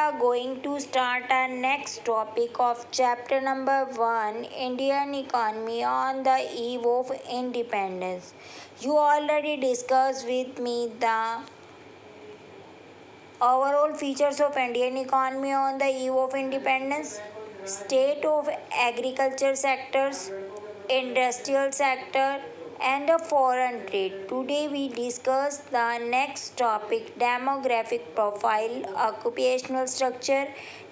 are going to start our next topic of chapter number 1, Indian economy on the eve of independence. You already discussed with me the overall features of Indian economy on the eve of independence, state of agriculture sectors, industrial sector, and the foreign trade. Today we discuss the next topic, demographic profile, occupational structure,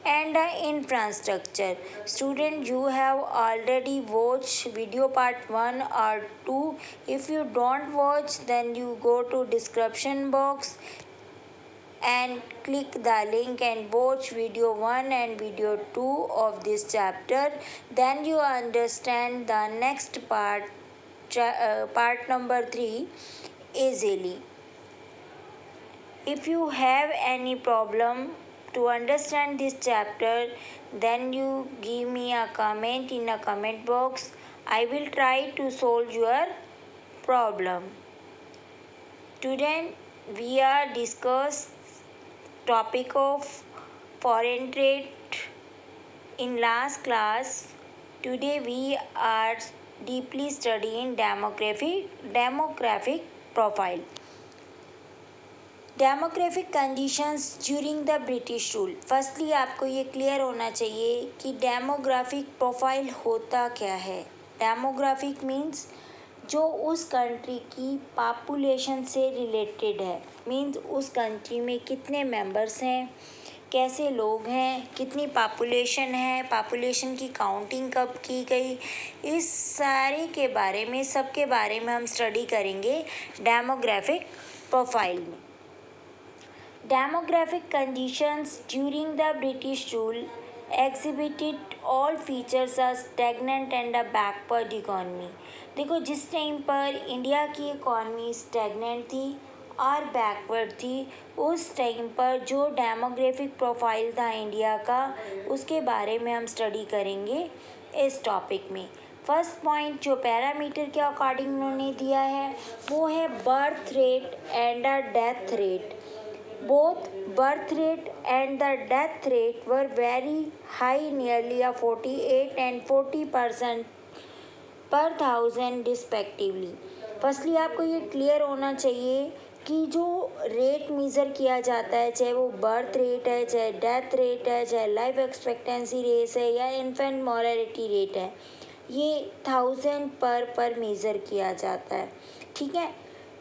and the infrastructure. Student, you have already watched video part 1 or 2. If you don't watch, then you go to description box and click the link and watch video 1 and video 2 of this chapter. Then you understand the next part, part number 3 easily. If you have any problem to understand this chapter, then you give me a comment in a comment box. I will try to solve your problem. Today we are discuss topic of foreign trade in last class. Today we are deeply studying demographic profile. Demographic conditions during the British rule. Firstly आपको ये clear होना चाहिए कि demographic profile होता क्या है. Demographic means जो उस कंट्री की पॉपुलेशन से रिलेटेड है. मीन्स उस कंट्री में कितने मेंबर्स हैं, कैसे लोग हैं, कितनी पॉपुलेशन है, पॉपुलेशन की काउंटिंग कब की गई, इस सारे के बारे में, सबके बारे में हम स्टडी करेंगे डेमोग्राफिक प्रोफाइल में. Demographic conditions during the British rule exhibited all features as stagnant and a backward economy. देखो, जिस टाइम पर इंडिया की इकॉनमी स्टैगनेंट थी और बैकवर्ड थी, उस टाइम पर जो डेमोग्राफिक प्रोफाइल था इंडिया का, उसके बारे में हम स्टडी करेंगे इस टॉपिक में. फर्स्ट पॉइंट जो पैरामीटर के अकॉर्डिंग उन्होंने दिया है वो है birth rate and the death rate. Both birth rate and the death rate were very high, nearly 48 and 40% per thousand respectively. Firstly आपको ये क्लियर होना चाहिए कि जो रेट मेज़र किया जाता है, चाहे वो बर्थ रेट है, चाहे डेथ रेट है, चाहे लाइफ एक्सपेक्टेंसी रेट है या इन्फेंट मॉर्टेलिटी रेट है, ये 1000 पर मेज़र किया जाता है. ठीक है.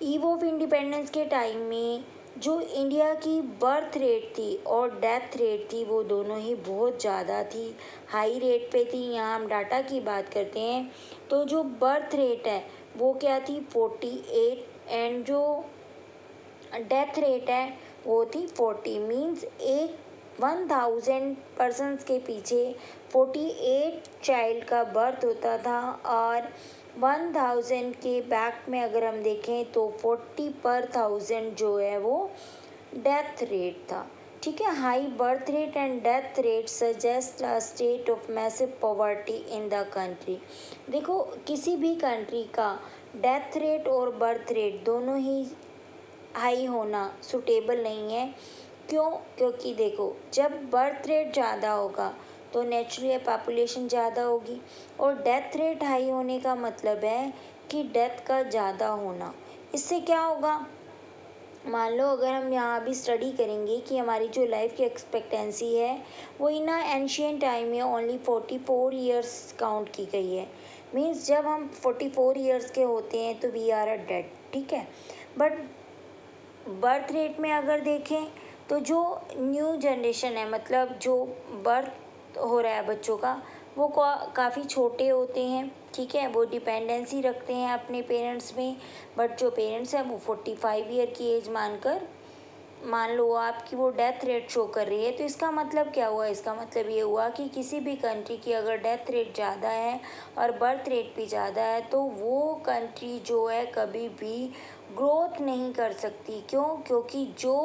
ईव ऑफ इंडिपेंडेंस के टाइम में जो इंडिया की बर्थ रेट थी और डेथ रेट थी वो दोनों ही बहुत ज़्यादा थी, हाई रेट पे थी. यहाँ हम डाटा की बात करते हैं तो जो बर्थ रेट है वो क्या थी 48 एंड जो डेथ रेट है वो थी 40. मीन्स एक 1000 पर्सन्स के पीछे 48 चाइल्ड का बर्थ होता था और 1000 के बैक में अगर हम देखें तो 40 पर 1000 जो है वो डेथ रेट था. ठीक है. High birth rate and death rate suggest a state of massive poverty in the country. देखो, किसी भी कंट्री का डेथ रेट और बर्थ रेट दोनों ही हाई होना सूटेबल नहीं है. क्यों? क्योंकि देखो, जब बर्थ रेट ज़्यादा होगा तो नेचुरली पॉपुलेशन ज़्यादा होगी और डेथ रेट हाई होने का मतलब है कि डेथ का ज़्यादा होना. इससे क्या होगा, मान लो अगर हम यहाँ भी स्टडी करेंगे कि हमारी जो लाइफ की एक्सपेक्टेंसी है वो इन एंशियंट टाइम में ओनली 44 ईयर्स काउंट की गई है. मीन्स जब हम 44 ईयर्स के होते हैं तो वी आर अ डेड. ठीक है. बट बर्थ रेट में अगर देखें तो जो न्यू जनरेशन है, मतलब जो बर्थ हो रहा है बच्चों का, वो काफ़ी छोटे होते हैं. ठीक है. वो डिपेंडेंसी रखते हैं अपने पेरेंट्स में. बट जो पेरेंट्स हैं वो 45 ईयर की एज मानकर मान लो आपकी वो डेथ रेट शो कर रही है. तो इसका मतलब क्या हुआ, इसका मतलब ये हुआ कि किसी भी कंट्री की अगर डेथ रेट ज़्यादा है और बर्थ रेट भी ज़्यादा है तो वो कंट्री जो है कभी भी ग्रोथ नहीं कर सकती. क्यों? क्योंकि जो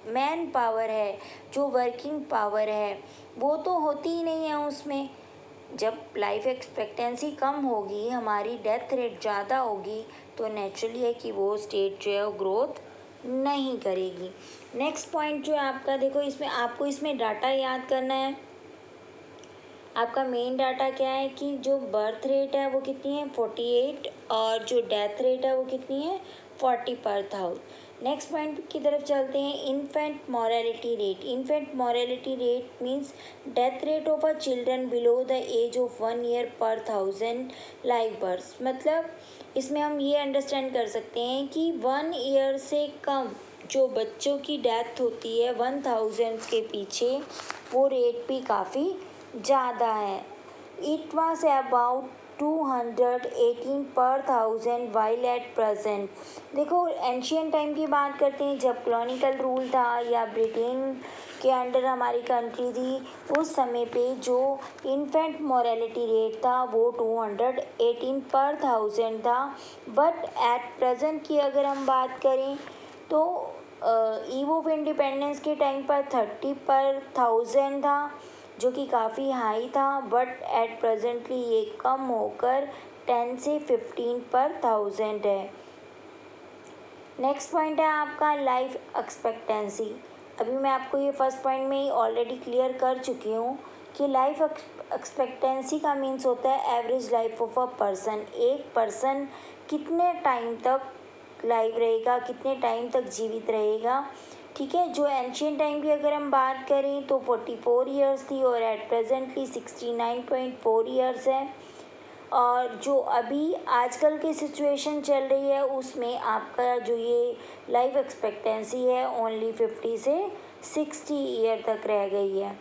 मैन पावर है, जो वर्किंग पावर है, वो तो होती ही नहीं है उसमें. जब लाइफ एक्सपेक्टेंसी कम होगी, हमारी डेथ रेट ज़्यादा होगी, तो नेचुरली है कि वो स्टेट जो है वो ग्रोथ नहीं करेगी। नेक्स्ट पॉइंट जो है आपका, देखो इसमें आपको इसमें डाटा याद करना है। आपका मेन डाटा क्या है कि जो बर्थ रेट है वो कितनी है 48, और जो डेथ रेट है वो कितनी है 40 पर 1000। नेक्स्ट पॉइंट की तरफ चलते हैं, infant mortality rate. Infant mortality rate means death rate of a children below the age of 1 year per 1000 live birth. मतलब इसमें हम ये अंडरस्टैंड कर सकते हैं कि 1 ईयर से कम जो बच्चों की डेथ होती है 1000 के पीछे, वो रेट भी काफ़ी ज़्यादा है। इट वॉज अबाउट 218 पर 1000 वाइल एट प्रेजेंट। देखो एंशियन टाइम की बात करते हैं, जब कॉलोनियल रूल था या ब्रिटेन के अंडर हमारी कंट्री थी, उस समय पे जो इन्फेंट मॉर्टेलिटी रेट था वो 218 पर 1000 था। बट एट प्रेजेंट की अगर हम बात करें तो ईव ऑफ इंडिपेंडेंस के टाइम पर 30 पर 1000 था, जो कि काफ़ी हाई था। बट एट प्रेजेंटली ये कम होकर 10 से 15 पर 1000 है। नेक्स्ट पॉइंट है आपका लाइफ एक्सपेक्टेंसी। अभी मैं आपको ये फर्स्ट पॉइंट में ही ऑलरेडी क्लियर कर चुकी हूँ कि लाइफ एक्सपेक्टेंसी का मीन्स होता है average life of a person. एक पर्सन कितने टाइम तक लाइव रहेगा, कितने टाइम तक जीवित रहेगा। ठीक है, जो एंशियंट टाइम की अगर हम बात करें तो 44 ईयर्स थी, और एट प्रेजेंटली 69.4 ईयर्स है। और जो अभी आजकल की सिचुएशन चल रही है उसमें आपका जो ये लाइफ एक्सपेक्टेंसी है ओनली 50 से 60 ईयर तक रह गई है।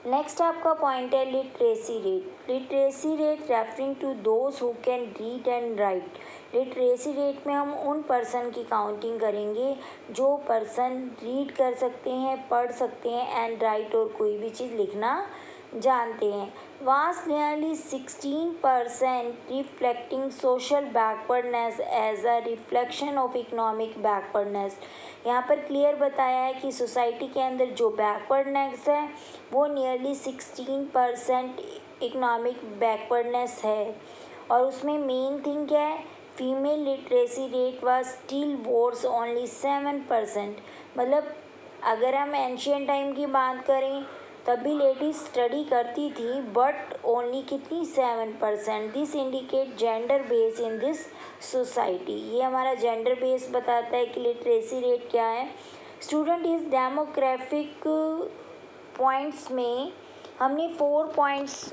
नेक्स्ट आपका पॉइंट है literacy rate. Literacy rate referring to those who can read and write. Literacy rate में हम उन पर्सन की काउंटिंग करेंगे जो पर्सन रीड कर सकते हैं, पढ़ सकते हैं एंड राइट और कोई भी चीज़ लिखना जानते हैं। Was nearly 16% reflecting social backwardness as a reflection of economic backwardness. यहाँ पर क्लियर बताया है कि सोसाइटी के अंदर जो बैकवर्डनेस है वो नियरली 16% इकोनॉमिक बैकवर्डनेस है। और उसमें मेन थिंग क्या है, female literacy rate was still verse only 7%। मतलब अगर हम एंशियन टाइम की बात करें तब भी लेडीज स्टडी करती थी, बट ओनली कितनी 7%। This indicate gender base in this society. ये हमारा जेंडर बेस बताता है कि लिटरेसी रेट क्या है। स्टूडेंट इस डेमोग्राफिक पॉइंट्स में हमने 4 पॉइंट्स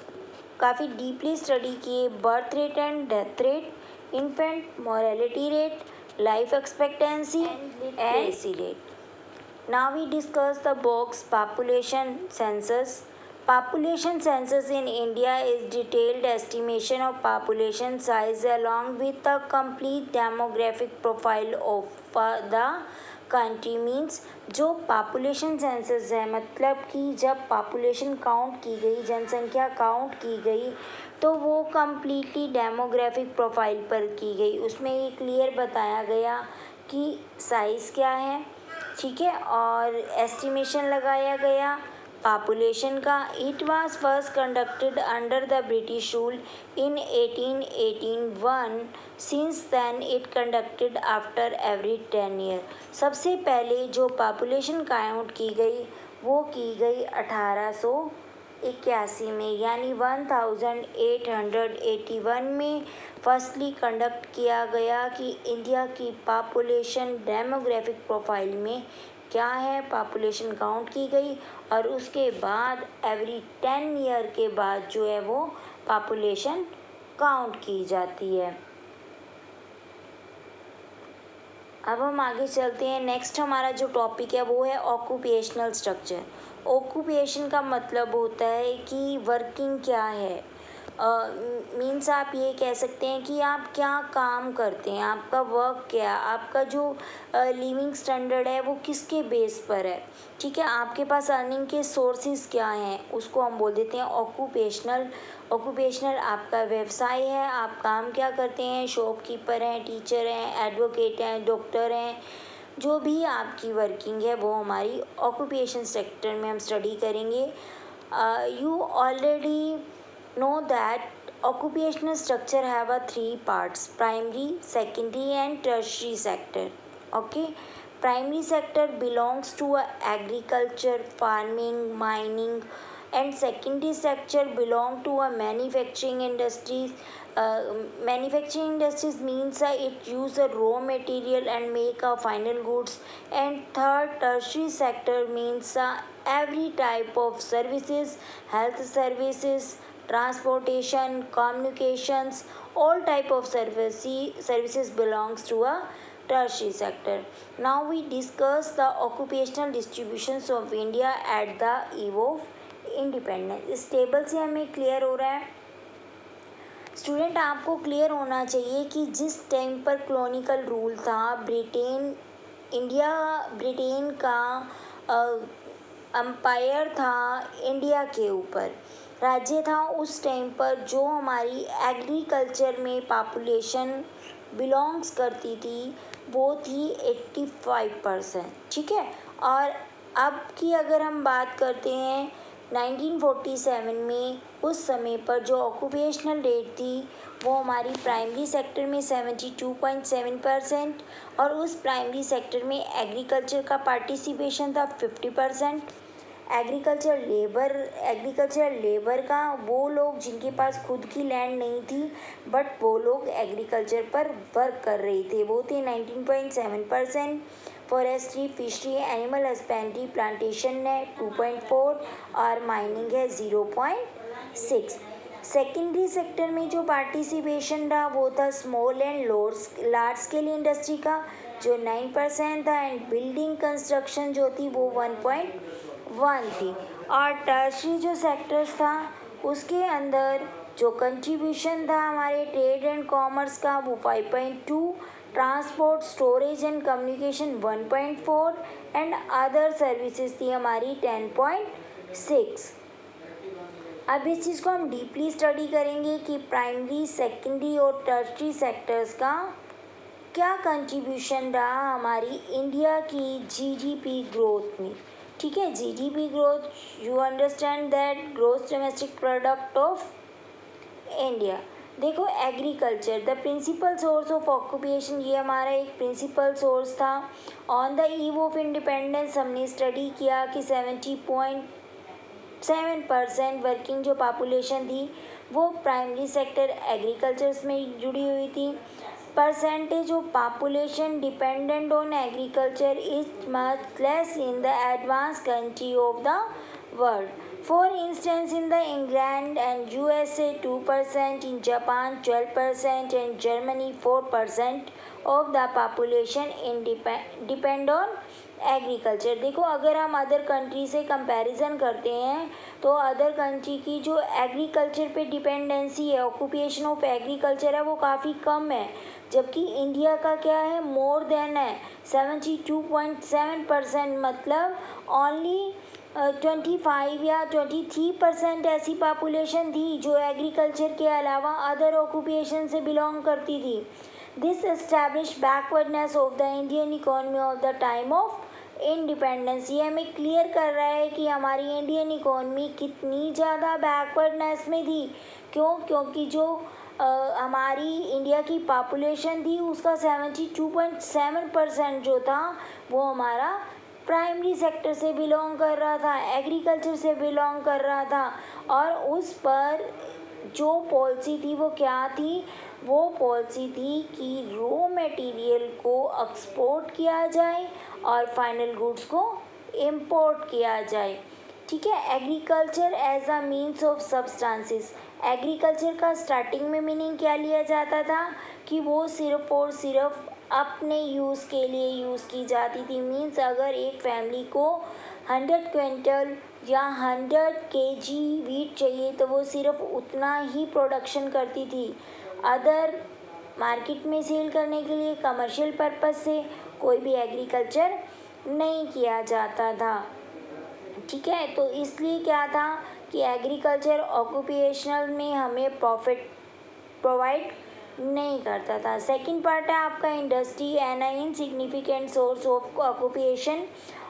काफ़ी डीपली स्टडी किए, birth rate and death rate, infant mortality rate, life expectancy and literacy rate. Now we discuss the box population census. Population census in India is detailed estimation of population size along with the complete demographic profile of the country. Means जो population census है, मतलब कि जब population count की गई, जनसंख्या count की गई, तो वो कम्प्लीटली डेमोग्राफिक प्रोफाइल पर की गई। उसमें ये क्लियर बताया गया कि साइज़ क्या है, ठीक है, और एस्टिमेशन लगाया गया पॉपुलेशन का। It was first conducted under the British rule in 1881। Since then it conducted after every 10 year. सबसे पहले जो पॉपुलेशन काउंट की गई वो की गई 1881 में, यानी 1881 में फर्स्टली कंडक्ट किया गया कि इंडिया की पॉपुलेशन डेमोग्राफिक प्रोफाइल में क्या है, पॉपुलेशन काउंट की गई। और उसके बाद एवरी 10 ईयर के बाद जो है वो पॉपुलेशन काउंट की जाती है। अब हम आगे चलते हैं। नेक्स्ट हमारा जो टॉपिक है वो है ऑक्यूपेशनल स्ट्रक्चर। ऑक्यूपेशन का मतलब होता है कि वर्किंग क्या है। मीन्स आप ये कह सकते हैं कि आप क्या काम करते हैं, आपका वर्क क्या है, आपका जो लिविंग स्टैंडर्ड है वो किसके बेस पर है। ठीक है, आपके पास अर्निंग के सोर्सेज क्या हैं, उसको हम बोल देते हैं ऑक्यूपेशनल। ऑक्यूपेशनल आपका व्यवसाय है, आप काम क्या करते हैं, शॉपकीपर हैं, टीचर हैं, एडवोकेट हैं, डॉक्टर हैं, जो भी आपकी वर्किंग है वो हमारी ऑक्यूपेशन सेक्टर में हम स्टडी करेंगे। You already know that occupational structure have a 3 parts: primary, secondary and tertiary sector. Okay, primary sector belongs to agriculture, farming, mining, and secondary sector belong to a manufacturing industries. Manufacturing industries means it use a raw material and make a final goods. And third, tertiary sector means every type of services, health services, transportation, communications, all type of services belongs to a tertiary sector. Now we discuss the occupational distributions of India at the eve of independence. इस table से हमें clear हो रहा है student, आपको clear होना चाहिए कि जिस टाइम पर कॉलोनियल रूल था, ब्रिटेन का अंपायर था इंडिया के ऊपर, राज्य था, उस टाइम पर जो हमारी एग्रीकल्चर में पॉपुलेशन बिलोंग्स करती थी वो थी 85%. ठीक है, और अब की अगर हम बात करते हैं 1947 में, उस समय पर जो ऑक्यूपेशनल रेट थी वो हमारी प्राइमरी सेक्टर में 72.7% और उस प्राइमरी सेक्टर में एग्रीकल्चर का पार्टिसिपेशन था 50%. एग्रीकल्चर लेबर का वो लोग जिनके पास खुद की लैंड नहीं थी बट वो लोग एग्रीकल्चर पर वर्क कर रहे थे, वो थे 19.7%. Forestry, fishery, animal husbandry, plantation है 2.4 और माइनिंग है 0.6. सेकेंडरी सेक्टर में जो पार्टिसिपेशन रहा वो था small and large scale industry का जो 9% था एंड बिल्डिंग कंस्ट्रक्शन जो थी वो 1.1 थी. और टर्शरी जो सेक्टर्स था उसके अंदर जो कंट्रीब्यूशन था हमारे ट्रेड एंड कॉमर्स का वो 5.2, transport, storage and communication 1.4 and other services थी हमारी 10.6. अब इस चीज़ को हम डीपली स्टडी करेंगे कि प्राइमरी, सेकेंडरी और टर्शरी सेक्टर्स का क्या कंट्रीब्यूशन रहा हमारी इंडिया की जीडीपी ग्रोथ में. ठीक है, GDP growth, you understand that growth domestic product of India. देखो agriculture the principal source of occupation, ये हमारा एक प्रिंसिपल सोर्स था. On the eve of independence हमने स्टडी किया कि 70.7% वर्किंग जो पॉपुलेशन थी वो प्राइमरी सेक्टर एग्रीकल्चर में जुड़ी हुई थी. Percentage of population dependent on agriculture is much less in the advance country of the world. For instance, in the England and USA 2%, in Japan 12% and Germany 4% of the population depend on agriculture. देखो अगर हम other country से comparison करते हैं तो other country की जो agriculture पे डिपेंडेंसी है, ऑक्यूपेशन ऑफ एग्रीकल्चर है, वो काफ़ी कम है, जबकि इंडिया का क्या है, मोर देन है 72.7%. मतलब ओनली 25 या 23% ऐसी पॉपुलेशन थी जो एग्रीकल्चर के अलावा अदर ऑक्यूपेशन से बिलोंग करती थी. This establish backwardness of the Indian economy of the time of independence. ये हमें क्लियर कर रहा है कि हमारी इंडियन इकोनॉमी कितनी ज़्यादा बैकवर्डनेस में थी. क्यों? क्योंकि जो हमारी इंडिया की पॉपुलेशन थी उसका 72.7% जो था वो हमारा प्राइमरी सेक्टर से बिलोंग कर रहा था, एग्रीकल्चर से बिलोंग कर रहा था. और उस पर जो पॉलिसी थी वो क्या थी, वो पॉलिसी थी कि रॉ मटेरियल को एक्सपोर्ट किया जाए और फाइनल गुड्स को इंपोर्ट किया जाए. ठीक है, agriculture as a means of substances. Agriculture का स्टार्टिंग में मीनिंग क्या लिया जाता था कि वो सिर्फ और सिर्फ अपने यूज़ के लिए यूज़ की जाती थी. मीन्स अगर एक फैमिली को 100 क्विंटल या 100 केजी वीट चाहिए तो वो सिर्फ उतना ही प्रोडक्शन करती थी. अदर मार्केट में सेल करने के लिए कमर्शियल पर्पस से कोई भी एग्रीकल्चर नहीं किया जाता था. ठीक है, तो इसलिए क्या था कि एग्रीकल्चर ऑक्यूपेशनल में हमें प्रॉफिट प्रोवाइड नहीं करता था. सेकंड पार्ट है आपका industry and insignificant source of occupation.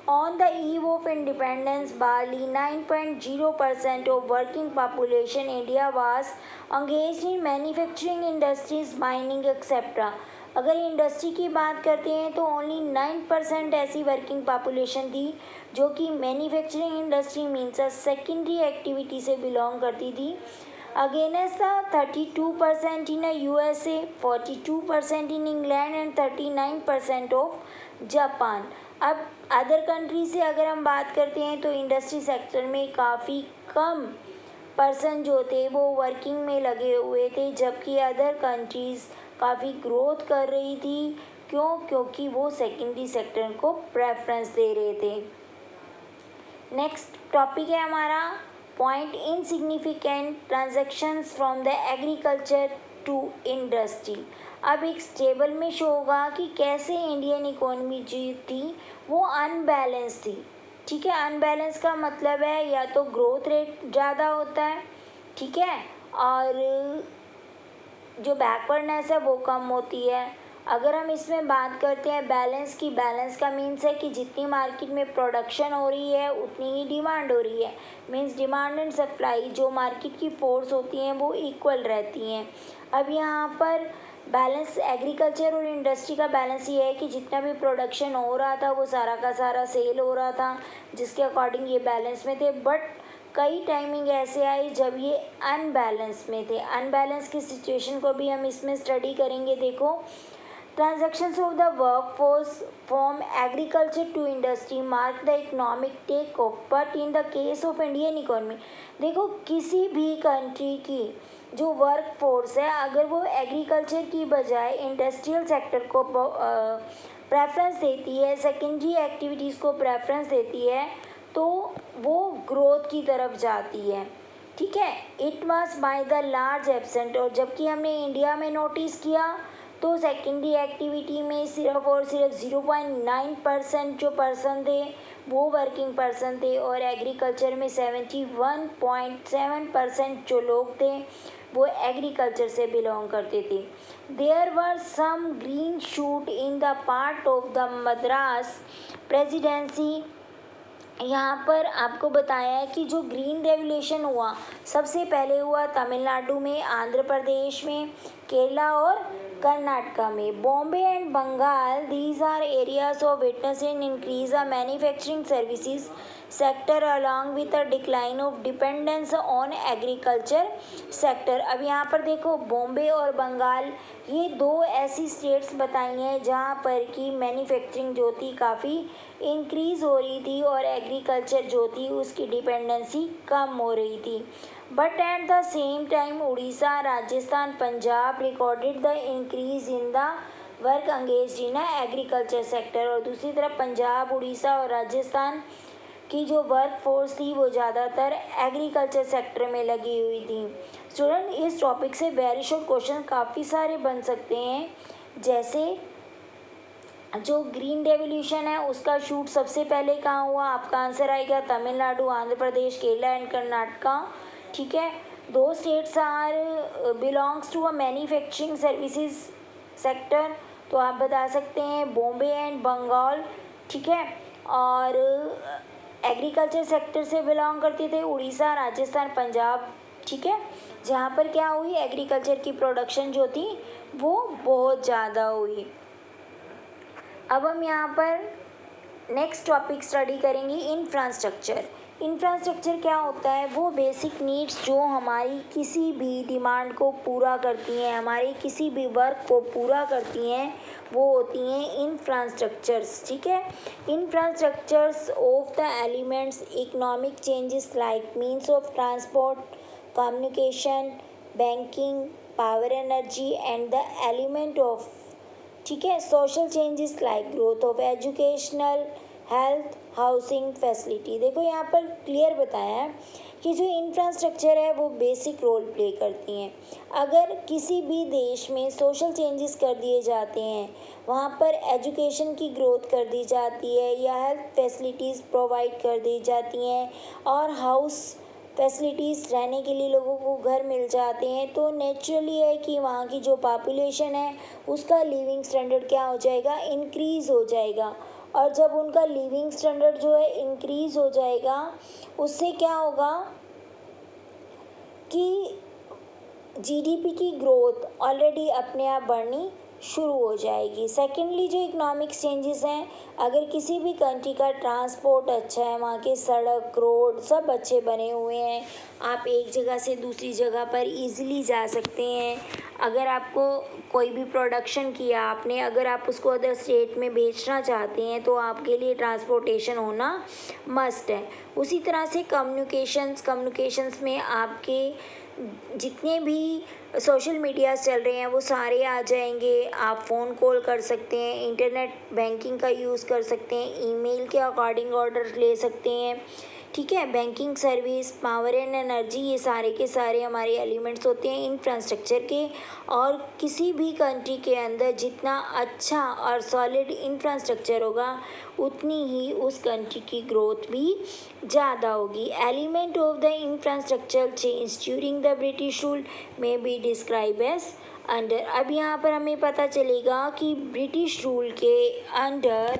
On the eve of independence बारली 9.0% of working population India was engaged in manufacturing industries, mining, etc. अगर इंडस्ट्री की बात करते हैं तो ओनली 9% ऐसी वर्किंग पॉपुलेशन थी जो कि manufacturing industry means secondary activity से बिलोंग करती थी। Against the 32% in USA, 42% in England and 39% of Japan. अब अदर कंट्री से अगर हम बात करते हैं तो इंडस्ट्री सेक्टर में काफ़ी कम पर्सन जो थे वो वर्किंग में लगे हुए थे, जबकि अदर कंट्रीज़ काफ़ी ग्रोथ कर रही थी। क्यों? क्योंकि वो सेकेंडरी सेक्टर को प्रेफरेंस दे रहे थे। नेक्स्ट टॉपिक है हमारा point insignificant transactions from the agriculture to industry. अब एक टेबल में शो होगा कि कैसे इंडियन इकोनॉमी जो थी वो अनबैलेंस थी। ठीक है, अनबैलेंस का मतलब है या तो ग्रोथ रेट ज़्यादा होता है, ठीक है, और जो बैकवर्डनेस है वो कम होती है। अगर हम इसमें बात करते हैं बैलेंस की, बैलेंस का मीन्स है कि जितनी मार्केट में प्रोडक्शन हो रही है उतनी ही डिमांड हो रही है। मीन्स डिमांड एंड सप्लाई, जो मार्केट की फोर्स होती हैं वो इक्वल रहती हैं। अब यहाँ पर बैलेंस एग्रीकल्चर और इंडस्ट्री का बैलेंस ये है कि जितना भी प्रोडक्शन हो रहा था वो सारा का सारा सेल हो रहा था, जिसके अकॉर्डिंग ये बैलेंस में थे। बट कई टाइमिंग ऐसे आई जब ये अनबैलेंस में थे। अनबैलेंस की सिचुएशन को भी हम इसमें स्टडी करेंगे। देखो, transactions of the workforce from agriculture to industry mark the economic takeoff, but in the case of Indian economy, देखो किसी भी कंट्री की जो वर्क फोर्स है अगर वो एग्रीकल्चर की बजाय इंडस्ट्रियल सेक्टर को प्रेफरेंस देती है, सेकेंडरी एक्टिविटीज़ को प्रेफरेंस देती है, तो वो ग्रोथ की तरफ जाती है। ठीक है, it was by the large absent. और जबकि हमने इंडिया में नोटिस किया तो सेकेंडरी एक्टिविटी में सिर्फ और सिर्फ 0.9% जो पर्सन थे वो वर्किंग पर्सन थे, और एग्रीकल्चर में 71.7% जो लोग थे वो एग्रीकल्चर से बिलोंग करते थे। There were some green shoot in the part of the Madras presidency. यहाँ पर आपको बताया है कि जो ग्रीन रेवोल्यूशन हुआ सबसे पहले हुआ तमिलनाडु में, आंध्र प्रदेश में, केरला और कर्नाटका में। Bombay and Bengal, these are areas of witness in increase the manufacturing services sector along with the decline of dependence on agriculture sector. अब यहाँ पर देखो, बॉम्बे और बंगाल ये दो ऐसी स्टेट्स बताई हैं जहाँ पर कि मैन्युफैक्चरिंग जो थी काफ़ी इंक्रीज़ हो रही थी और एग्रीकल्चर जो थी उसकी डिपेंडेंसी कम हो रही थी। But at the same time Orissa, Rajasthan, Punjab recorded the increase in the work engaged in agriculture sector. और दूसरी तरफ पंजाब, उड़ीसा और राजस्थान की जो वर्क फोर्स थी वो ज़्यादातर एग्रीकल्चर सेक्टर में लगी हुई थी। स्टूडेंट, इस टॉपिक से वेरी शॉर्ट क्वेश्चन काफ़ी सारे बन सकते हैं, जैसे जो ग्रीन रेवोल्यूशन है उसका शूट सबसे पहले कहाँ हुआ? आपका आंसर आएगा तमिलनाडु, आंध्र प्रदेश, केरला एंड कर्नाटका। ठीक है, दो states are belongs to a manufacturing services sector, तो आप बता सकते हैं बॉम्बे एंड बंगाल। ठीक है, और एग्रीकल्चर सेक्टर से बिलोंग करते थे उड़ीसा, राजस्थान, पंजाब। ठीक है, जहाँ पर क्या हुई, एग्रीकल्चर की प्रोडक्शन जो थी वो बहुत ज़्यादा हुई। अब हम यहाँ पर नेक्स्ट टॉपिक स्टडी करेंगे इंफ्रास्ट्रक्चर। इंफ्रास्ट्रक्चर क्या होता है? वो बेसिक नीड्स जो हमारी किसी भी डिमांड को पूरा करती हैं, हमारे किसी भी वर्क को पूरा करती हैं, वो होती हैं इंफ्रास्ट्रक्चर्स। ठीक है, infrastructures of the elements economic changes like means of transport, communication, banking, power energy and the element of, ठीक है, social changes like growth of educational, health, housing facility. देखो यहाँ पर क्लियर बताया है कि जो इंफ्रास्ट्रक्चर है वो बेसिक रोल प्ले करती हैं। अगर किसी भी देश में सोशल चेंजेस कर दिए जाते हैं, वहाँ पर एजुकेशन की ग्रोथ कर दी जाती है या हेल्थ फैसिलिटीज़ प्रोवाइड कर दी जाती हैं और हाउस फैसिलिटीज़, रहने के लिए लोगों को घर मिल जाते हैं, तो नेचुरली है कि वहाँ की जो पॉपुलेशन है उसका लिविंग स्टैंडर्ड क्या हो जाएगा? इंक्रीज़ हो जाएगा। और जब उनका लिविंग स्टैंडर्ड जो है इंक्रीज़ हो जाएगा, उससे क्या होगा कि जीडीपी की ग्रोथ ऑलरेडी अपने आप बढ़नी शुरू हो जाएगी। सेकेंडली जो इकोनॉमिक चेंजेस हैं, अगर किसी भी कंट्री का ट्रांसपोर्ट अच्छा है, वहाँ के सड़क रोड सब अच्छे बने हुए हैं, आप एक जगह से दूसरी जगह पर इजीली जा सकते हैं। अगर आपको कोई भी प्रोडक्शन किया आपने, अगर आप उसको अदर स्टेट में बेचना चाहते हैं तो आपके लिए ट्रांसपोर्टेशन होना मस्ट है। उसी तरह से कम्युनिकेशंस में आपके जितने भी सोशल मीडिया चल रहे हैं वो सारे आ जाएंगे। आप फ़ोन कॉल कर सकते हैं, इंटरनेट बैंकिंग का यूज़ कर सकते हैं, ईमेल के अकॉर्डिंग ऑर्डर ले सकते हैं। ठीक है, banking service, power and energy, ये सारे के सारे हमारे एलिमेंट्स होते हैं इंफ्रास्ट्रक्चर के। और किसी भी कंट्री के अंदर जितना अच्छा और सॉलिड इंफ्रास्ट्रक्चर होगा उतनी ही उस कंट्री की ग्रोथ भी ज़्यादा होगी। Element of the infrastructure change during the British rule में बी डिस्क्राइब एज अंडर। अब यहाँ पर हमें पता चलेगा कि ब्रिटिश रूल के अंडर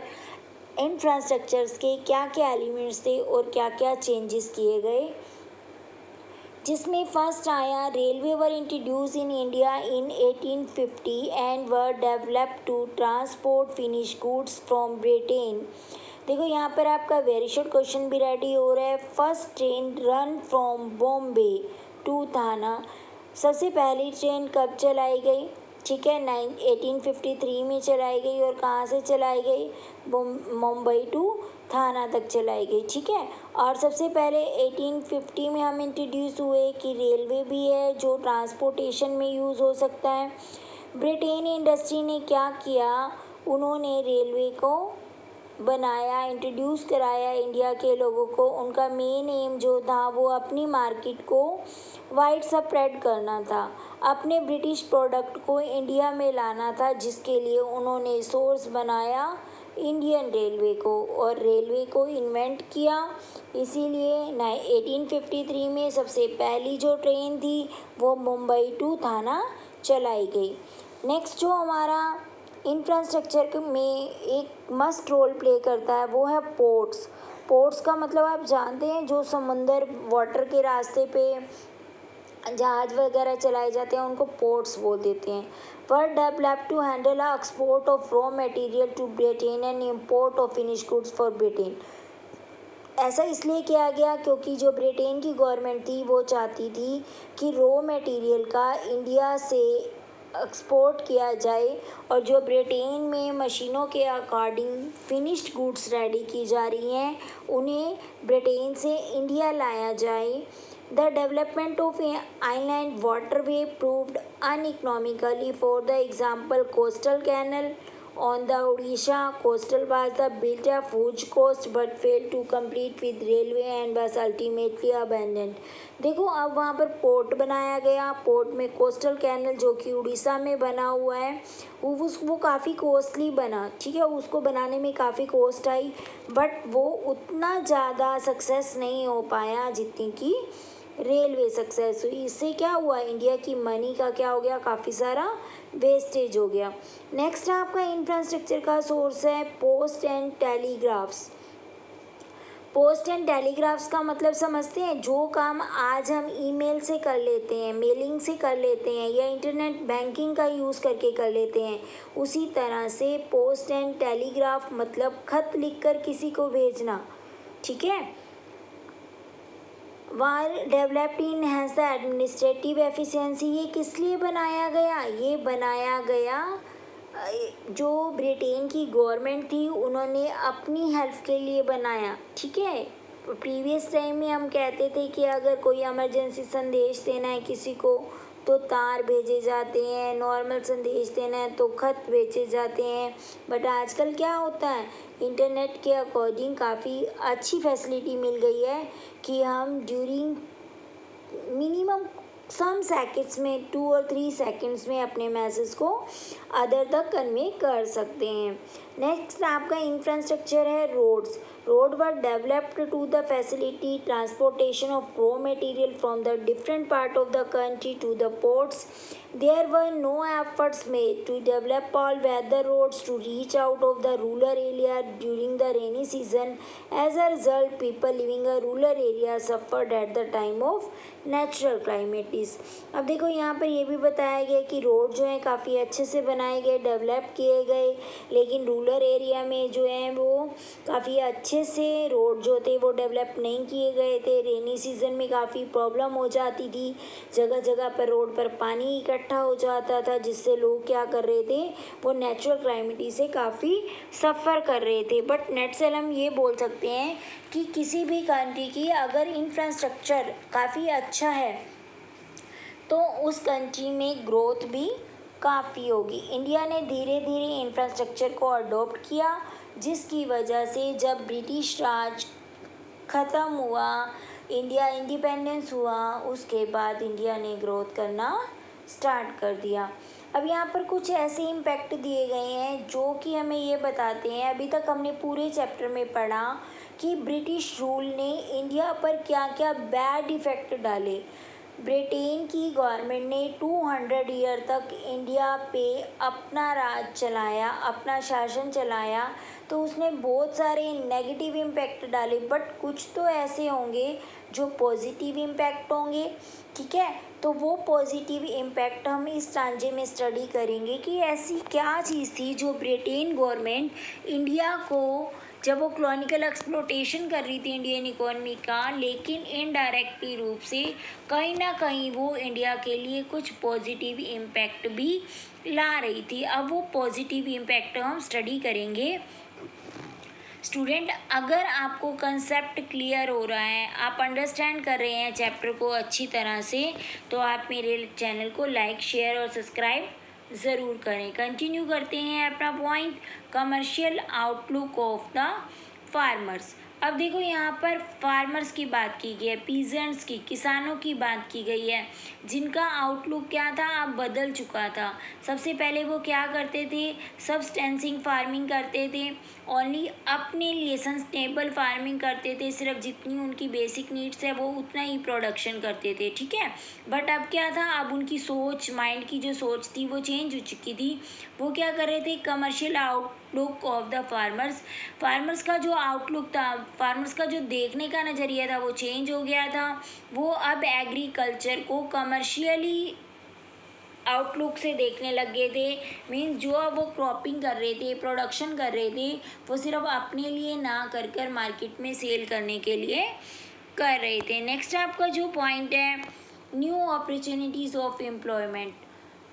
इंफ्रास्ट्रक्चर्स के क्या क्या एलिमेंट्स थे और क्या क्या चेंजेस किए गए, जिसमें फर्स्ट आया railway were introduce in India in 1850 and were developed to transport finish goods from Britain. देखो यहाँ पर आपका वेरी शॉर्ट क्वेश्चन भी रेडी हो रहा है। First train run from Bombay to Thana, सबसे पहली ट्रेन कब चलाई गई? ठीक है, 1853 में चलाई गई। और कहाँ से चलाई गई? मुंबई टू थाना तक चलाई गई। ठीक है, और सबसे पहले 1850 में हम इंट्रोड्यूस हुए कि रेलवे भी है जो ट्रांसपोर्टेशन में यूज़ हो सकता है। ब्रिटेन इंडस्ट्री ने क्या किया, उन्होंने रेलवे को बनाया, इंट्रोड्यूस कराया इंडिया के लोगों को। उनका मेन एम जो था वो अपनी मार्केट को वाइड स्प्रेड करना था, अपने ब्रिटिश प्रोडक्ट को इंडिया में लाना था, जिसके लिए उन्होंने सोर्स बनाया इंडियन रेलवे को और रेलवे को इन्वेंट किया। इसीलिए 1853 में सबसे पहली जो ट्रेन थी वो मुंबई टू थाना चलाई गई। नेक्स्ट जो हमारा इंफ्रास्ट्रक्चर में एक मस्ट रोल प्ले करता है वो है पोर्ट्स। पोर्ट्स का मतलब आप जानते हैं, जो समुंदर वाटर के रास्ते पे जहाज वगैरह चलाए जाते हैं उनको पोर्ट्स बोल देते हैं। Were develop to handle export of raw material to Britain and import of finish goods for Britain. ऐसा इसलिए किया गया क्योंकि जो ब्रिटेन की गवर्नमेंट थी वो चाहती थी कि रॉ मटेरियल का इंडिया से एक्सपोर्ट किया जाए और जो ब्रिटेन में मशीनों के अकॉर्डिंग फिनिश्ड गुड्स रेडी की जा रही हैं उन्हें ब्रिटेन से इंडिया लाया जाए। The development of inland waterway proved uneconomically. For the example, coastal canal on the Odisha coastal was the built a huge coast but failed to complete with railway and was ultimately abandoned. देखो अब वहाँ पर port बनाया गया, port में coastal canal जो कि उड़ीसा में बना हुआ है वो काफ़ी कॉस्टली बना। ठीक है, उसको बनाने में काफ़ी कॉस्ट आई, बट वो उतना ज़्यादा सक्सेस नहीं हो पाया जितनी कि रेलवे सक्सेस हुई। इससे क्या हुआ, इंडिया की मनी का क्या हो गया, काफ़ी सारा वेस्टेज हो गया। नेक्स्ट आपका इंफ्रास्ट्रक्चर का सोर्स है post and telegraphs. Post and telegraphs का मतलब समझते हैं, जो काम आज हम ईमेल से कर लेते हैं, मेलिंग से कर लेते हैं या इंटरनेट बैंकिंग का यूज़ करके कर लेते हैं, उसी तरह से पोस्ट एंड टेलीग्राफ मतलब खत लिखकर किसी को भेजना। ठीक है, war developed enhance the administrative efficiency. ये किस लिए बनाया गया, ये बनाया गया जो ब्रिटेन की गवर्नमेंट थी उन्होंने अपनी हेल्प के लिए बनाया। ठीक है, प्रीवियस टाइम में हम कहते थे कि अगर कोई इमरजेंसी संदेश देना है किसी को तो तार भेजे जाते हैं, नॉर्मल संदेश देना है तो खत भेजे जाते हैं। बट आजकल क्या होता है, इंटरनेट के अकॉर्डिंग काफ़ी अच्छी फैसिलिटी मिल गई है कि हम ड्यूरिंग मिनिमम सम सेकंड्स में 2 और 3 सेकंड्स में अपने मैसेज को अदर तक कन्वे कर सकते हैं। नेक्स्ट आपका इंफ्रास्ट्रक्चर है roads. Road were developed to the facility transportation of raw material from the different part of the country to the ports. There were no efforts made to develop all weather roads to reach out of the rural area during the rainy season. As a result, people living in rural areas suffered at the time of natural climate activities. अब देखो यहाँ पर ये भी बताया गया कि road जो है काफ़ी अच्छे से बनाए गए, डेवलप किए गए, लेकिन रूरल एरिया में जो है वो काफ़ी अच्छे से रोड जो थे वो डेवलप नहीं किए गए थे। रेनी सीज़न में काफ़ी प्रॉब्लम हो जाती थी, जगह जगह पर रोड पर पानी इकट्ठा हो जाता था, जिससे लोग क्या कर रहे थे, वो नेचुरल क्लाइमिटी से काफ़ी सफ़र कर रहे थे। बट नेट से हम ये बोल सकते हैं कि किसी भी कंट्री की अगर इंफ्रास्ट्रक्चर काफ़ी अच्छा है तो उस कंट्री में ग्रोथ भी काफ़ी होगी। इंडिया ने धीरे धीरे इंफ्रास्ट्रक्चर को अडॉप्ट किया, जिसकी वजह से जब ब्रिटिश राज ख़त्म हुआ, इंडिया इंडिपेंडेंस हुआ, उसके बाद इंडिया ने ग्रोथ करना स्टार्ट कर दिया। अब यहाँ पर कुछ ऐसे इम्पैक्ट दिए गए हैं जो कि हमें ये बताते हैं, अभी तक हमने पूरे चैप्टर में पढ़ा कि ब्रिटिश रूल ने इंडिया पर क्या क्या बैड इफ़ेक्ट डाले। ब्रिटेन की गवर्नमेंट ने 200 ईयर तक इंडिया पे अपना राज चलाया, अपना शासन चलाया, तो उसने बहुत सारे नेगेटिव इम्पैक्ट डाले, बट कुछ तो ऐसे होंगे जो पॉजिटिव इम्पैक्ट होंगे। ठीक है, तो वो पॉजिटिव इम्पैक्ट हम इस टांजे में स्टडी करेंगे कि ऐसी क्या चीज़ थी जो ब्रिटेन गवर्नमेंट इंडिया को, जब वो कॉलोनियल एक्सप्लोटेशन कर रही थी इंडियन इकोनॉमी का, लेकिन इनडायरेक्टली रूप से कहीं ना कहीं वो इंडिया के लिए कुछ पॉजिटिव इम्पैक्ट भी ला रही थी। अब वो पॉजिटिव इम्पैक्ट हम स्टडी करेंगे। स्टूडेंट, अगर आपको कंसेप्ट क्लियर हो रहा है, आप अंडरस्टैंड कर रहे हैं चैप्टर को अच्छी तरह से, तो आप मेरे चैनल को लाइक, शेयर और सब्सक्राइब ज़रूर करें। कंटिन्यू करते हैं अपना point, commercial outlook of the farmers. अब देखो यहाँ पर फार्मर्स की बात की गई है, पीजेंट्स की, किसानों की बात की गई है, जिनका आउटलुक क्या था, अब बदल चुका था। सबसे पहले वो क्या करते थे, सब्सटेंसिंग फार्मिंग करते थे, ओनली अपने लिए सस्टेनेबल फार्मिंग करते थे, सिर्फ जितनी उनकी बेसिक नीड्स है वो उतना ही प्रोडक्शन करते थे। ठीक है, बट अब क्या था, अब उनकी सोच, माइंड की जो सोच थी वो चेंज हो चुकी थी। वो क्या कर रहे थे, commercial outlook of the farmers, farmers का जो आउटलुक था, फार्मर्स का जो देखने का नज़रिया था वो चेंज हो गया था। वो अब एग्रीकल्चर को कमर्शियली आउटलुक से देखने लग गए थे। मीन्स जो अब वो क्रॉपिंग कर रहे थे, प्रोडक्शन कर रहे थे, वो सिर्फ अपने लिए ना कर कर मार्केट में सेल करने के लिए कर रहे थे। नेक्स्ट आपका जो पॉइंट है, न्यू अपॉर्चुनिटीज़ ऑफ एम्प्लॉयमेंट।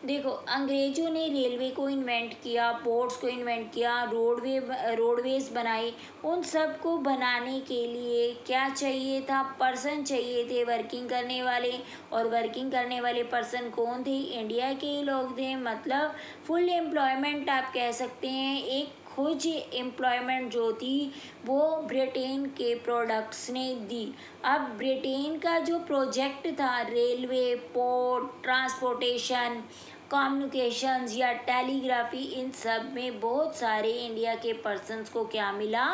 देखो, अंग्रेज़ों ने रेलवे को इन्वेंट किया, पोर्ट्स को इन्वेंट किया, रोडवेज़ बनाई। उन सब को बनाने के लिए क्या चाहिए था, पर्सन चाहिए थे वर्किंग करने वाले, और वर्किंग करने वाले पर्सन कौन थे, इंडिया के ही लोग थे। मतलब फुल एम्प्लॉयमेंट आप कह सकते हैं, एक खोज एम्प्लॉयमेंट जो थी वो ब्रिटेन के प्रोडक्ट्स ने दी। अब ब्रिटेन का जो प्रोजेक्ट था, रेलवे, पोर्ट, ट्रांसपोर्टेशन, कम्युनिकेशंस या टेलीग्राफी, इन सब में बहुत सारे इंडिया के पर्सन्स को क्या मिला,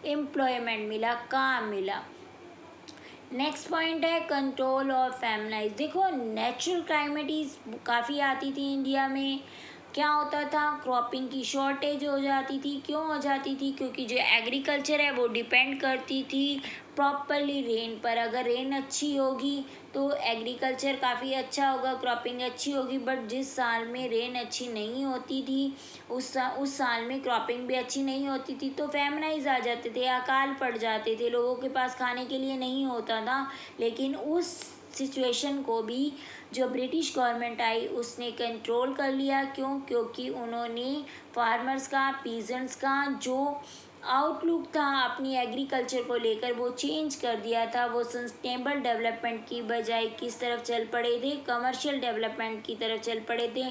एम्प्लॉयमेंट मिला, काम मिला। नेक्स्ट पॉइंट है कंट्रोल और फेमनाइज। देखो, नेचुरल क्लाइमेटीज काफ़ी आती थी इंडिया में, क्या होता था, क्रॉपिंग की शॉर्टेज हो जाती थी। क्यों हो जाती थी, क्योंकि जो एग्रीकल्चर है वो डिपेंड करती थी प्रॉपरली रेन पर। अगर रेन अच्छी होगी तो एग्रीकल्चर काफ़ी अच्छा होगा, क्रॉपिंग अच्छी होगी। बट जिस साल में रेन अच्छी नहीं होती थी, उस साल में क्रॉपिंग भी अच्छी नहीं होती थी, तो फेमनाइज आ जाते थे, अकाल पड़ जाते थे, लोगों के पास खाने के लिए नहीं होता था। लेकिन उस सिचुएशन को भी जो ब्रिटिश गवर्नमेंट आई उसने कंट्रोल कर लिया। क्यों, क्योंकि उन्होंने फार्मर्स का, पीजेंट्स का जो आउटलुक था अपनी एग्रीकल्चर को लेकर वो चेंज कर दिया था। वो सस्टेनेबल डेवलपमेंट की बजाय किस तरफ चल पड़े थे, कमर्शियल डेवलपमेंट की तरफ चल पड़े थे।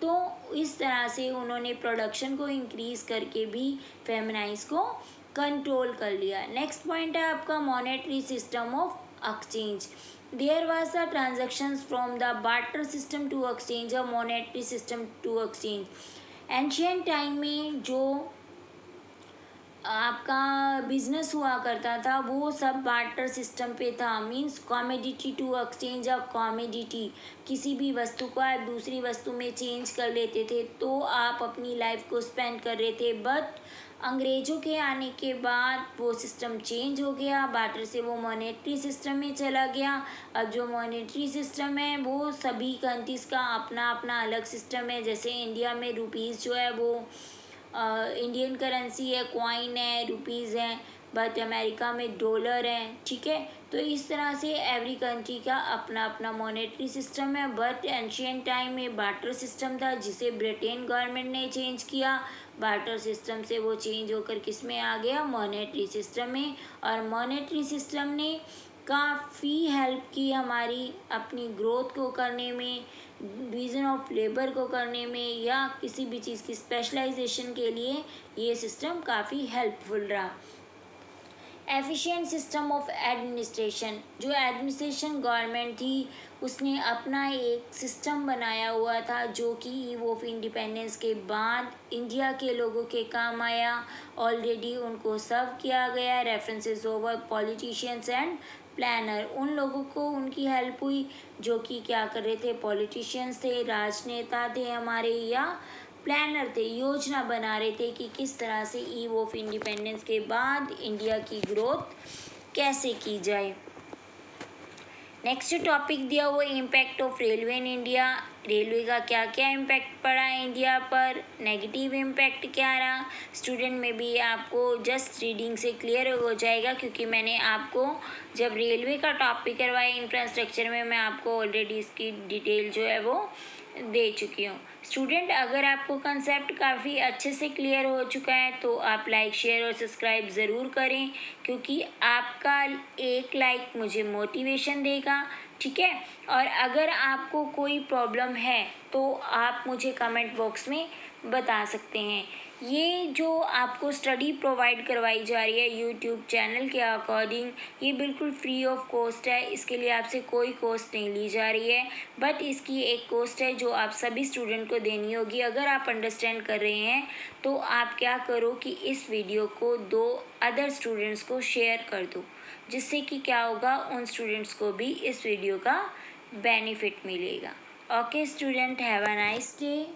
तो इस तरह से उन्होंने प्रोडक्शन को इंक्रीज़ करके भी फेमनाइज को कंट्रोल कर लिया। नेक्स्ट पॉइंट है आपका monetary system of exchange. There was a transactions from the barter system to exchange, a monetary system to exchange। Ancient time में जो आपका बिजनेस हुआ करता था वो सब बार्टर सिस्टम पे था। Means commodity to exchange of commodity, किसी भी वस्तु को आप दूसरी वस्तु में चेंज कर लेते थे तो आप अपनी लाइफ को स्पेंड कर रहे थे। बट अंग्रेज़ों के आने के बाद वो सिस्टम चेंज हो गया, बार्टर से वो मॉनेटरी सिस्टम में चला गया। अब जो मॉनेटरी सिस्टम है वो सभी कंट्रीज़ का अपना अपना अलग सिस्टम है। जैसे इंडिया में रुपीज़ जो है वो इंडियन करेंसी है, कॉइन है, रुपीज़ हैं। बट अमेरिका में डॉलर है, ठीक है। तो इस तरह से एवरी कंट्री का अपना अपना मॉनेटरी सिस्टम है। बट एंशियंट टाइम में बार्टर सिस्टम था जिसे ब्रिटेन गवर्नमेंट ने चेंज किया। बार्टर सिस्टम से वो चेंज होकर किस में आ गया, मॉनेटरी सिस्टम में। और मॉनेटरी सिस्टम ने काफ़ी हेल्प की हमारी अपनी ग्रोथ को करने में, डिवीज़न ऑफ लेबर को करने में, या किसी भी चीज़ की स्पेशलाइजेशन के लिए ये सिस्टम काफ़ी हेल्पफुल रहा। एफिशिएंट सिस्टम ऑफ एडमिनिस्ट्रेशन, जो एडमिनिस्ट्रेशन गवर्नमेंट थी उसने अपना एक सिस्टम बनाया हुआ था जो कि ईव ऑफ इंडिपेंडेंस के बाद इंडिया के लोगों के काम आया। ऑलरेडी उनको सर्व किया गया। References over politicians and planner, उन लोगों को उनकी हेल्प हुई जो कि क्या कर रहे थे, पॉलिटिशियंस थे, राजनेता थे हमारे, या प्लानर थे, योजना बना रहे थे कि किस तरह से ईव ऑफ इंडिपेंडेंस के बाद इंडिया की ग्रोथ कैसे की जाए। नेक्स्ट टॉपिक दिया हुआ impact of railway in India. Railway का क्या क्या इम्पैक्ट पड़ा है इंडिया पर, नेगेटिव इम्पैक्ट क्या रहा। स्टूडेंट में भी आपको जस्ट रीडिंग से क्लियर हो जाएगा क्योंकि मैंने आपको जब रेलवे का टॉपिक करवाया इंफ्रास्ट्रक्चर में, मैं आपको ऑलरेडी इसकी डिटेल जो है वो दे चुकी हूँ। स्टूडेंट, अगर आपको कंसेप्ट काफ़ी अच्छे से क्लियर हो चुका है तो आप लाइक, शेयर और सब्सक्राइब ज़रूर करें क्योंकि आपका एक लाइक मुझे मोटिवेशन देगा, ठीक है। और अगर आपको कोई प्रॉब्लम है तो आप मुझे कमेंट बॉक्स में बता सकते हैं। ये जो आपको स्टडी प्रोवाइड करवाई जा रही है यूट्यूब चैनल के अकॉर्डिंग, ये बिल्कुल फ्री ऑफ कॉस्ट है। इसके लिए आपसे कोई कॉस्ट नहीं ली जा रही है, बट इसकी एक कॉस्ट है जो आप सभी स्टूडेंट को देनी होगी। अगर आप अंडरस्टैंड कर रहे हैं तो आप क्या करो कि इस वीडियो को 2 अदर स्टूडेंट्स को शेयर कर दो, जिससे कि क्या होगा, उन स्टूडेंट्स को भी इस वीडियो का बेनिफिट मिलेगा। Okay student, have a nice day.